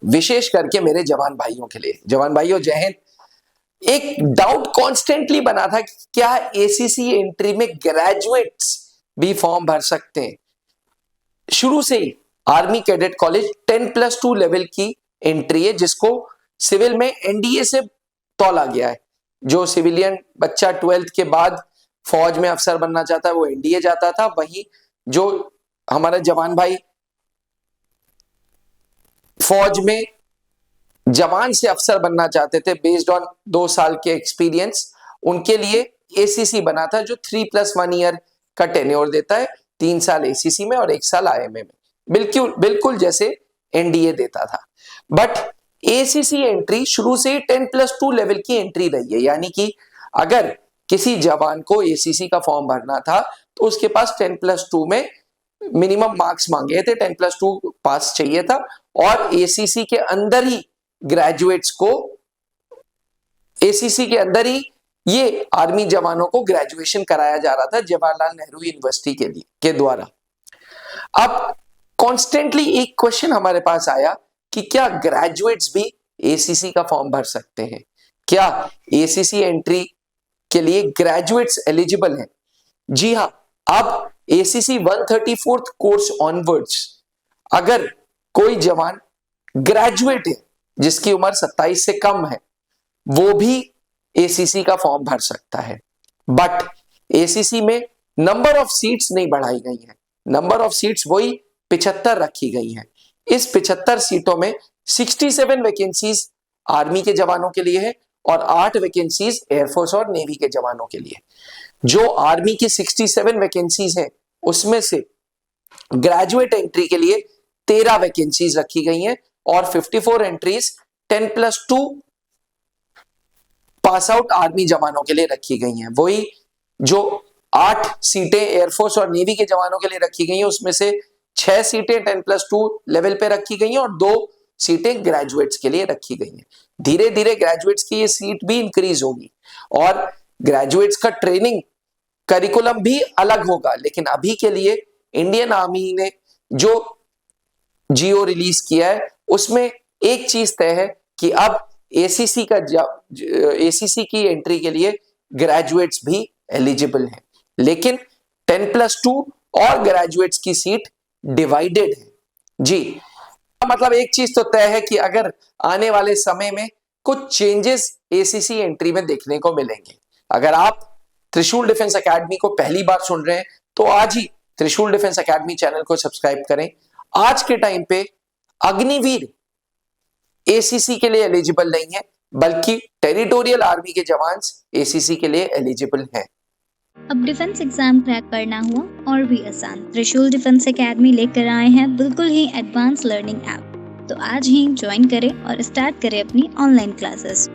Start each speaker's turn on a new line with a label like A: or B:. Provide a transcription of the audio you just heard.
A: विशेष करके मेरे जवान भाइयों के लिए। जवान भाइयों जय हिंद। एक डाउट कॉन्स्टेंटली बना था कि क्या एसीसी एंट्री में ग्रेजुएट्स भी फॉर्म भर सकते हैं। शुरू से ही आर्मी कैडेट कॉलेज 10+2 लेवल की एंट्री है, जिसको सिविल में एनडीए से तौला गया है। जो सिविलियन बच्चा 12th के बाद फौज में अफसर बनना चाहता है वो एनडीए जाता था, वहीं जो हमारा जवान भाई फौज में जवान से अफसर बनना चाहते थे बेस्ड ऑन 2 साल के एक्सपीरियंस, उनके लिए एसीसी बना था जो 3+1 ईयर का टेन्योर देता है। 3 साल एसीसी में और 1 साल आईएमए में, बिल्कुल जैसे एनडीए देता था। बट एसीसी एंट्री शुरू से ही 10+2 लेवल की एंट्री रही है, यानी कि अगर किसी जवान को एसीसी का फॉर्म भरना था तो उसके पास 10+2 में मिनिमम मार्क्स मांगे थे, 10+2 पास चाहिए था, और एसीसी के अंदर ही ग्रेजुएट्स को, एसीसी के अंदर ही ये आर्मी जवानों को ग्रेजुएशन कराया जा रहा था जवाहरलाल नेहरू यूनिवर्सिटी के द्वारा। अब कॉन्स्टेंटली एक क्वेश्चन हमारे पास आया कि क्या ग्रेजुएट्स भी एसीसी का फॉर्म भर सकते हैं, क्या एसीसी एंट्री के लिए ग्रेजुएट्स एलिजिबल हैं? जी हाँ, अब एसीसी 134th कोर्स ऑनवर्ड्स अगर कोई जवान ग्रेजुएट है जिसकी उम्र 27 से कम है, वो भी एसीसी का फॉर्म भर सकता है। बट एसीसी में नंबर ऑफ सीट्स नहीं बढ़ाई गई हैं, नंबर ऑफ सीट्स वही 75 रखी गई हैं। इस 75 सीटों में 67 वैकेंसीज आर्मी के जवानों के लिए है और 8 वैकेंसीज एयरफोर्स और नेवी के जवानों के लिए। जो आर्मी की 67 वैकेंसीज हैं उसमें से ग्रेजुएट एंट्री के लिए 13 वैकेंसीज रखी गई हैं और 54 एंट्रीज 10+2 पास आउट आर्मी जवानों के लिए रखी गई हैं। वही जो 8 सीटें एयरफोर्स और नेवी के जवानों के लिए रखी गई हैं उसमें से 6 सीटें 10+2 लेवल पे रखी गई हैं और 2 सीटें ग्रेजुएट्स के लिए रखी गई हैं। धीरे धीरे ग्रेजुएट्स की ये सीट भी इंक्रीज होगी और ग्रेजुएट्स का ट्रेनिंग करिकुलम भी अलग होगा। लेकिन अभी के लिए इंडियन आर्मी ने जो जीओ रिलीज किया है उसमें एक चीज तय है कि अब एसीसी की एंट्री के लिए ग्रेजुएट्स भी एलिजिबल हैं, लेकिन 10+2 और ग्रेजुएट्स की सीट डिवाइडेड है। जी, मतलब एक चीज तो तय है कि अगर आने वाले समय में कुछ चेंजेस एसीसी एंट्री में देखने को मिलेंगे। अगर आप त्रिशूल डिफेंस एकेडमी को पहली बार सुन रहे हैं तो आज ही त्रिशूल डिफेंस एकेडमी चैनल को सब्सक्राइब करें। आज के टाइम पे अग्निवीर एसीसी के लिए एलिजिबल नहीं है, बल्कि टेरिटोरियल आर्मी के जवान एसीसी के लिए एलिजिबल हैं।
B: अब डिफेंस एग्जाम क्रैक करना हुआ और भी आसान, त्रिशूल डिफेंस एकेडमी लेकर आए हैं बिल्कुल ही एडवांस लर्निंग ऐप। तो आज ही ज्वाइन करें और स्टार्ट करें अपनी ऑनलाइन क्लासेस।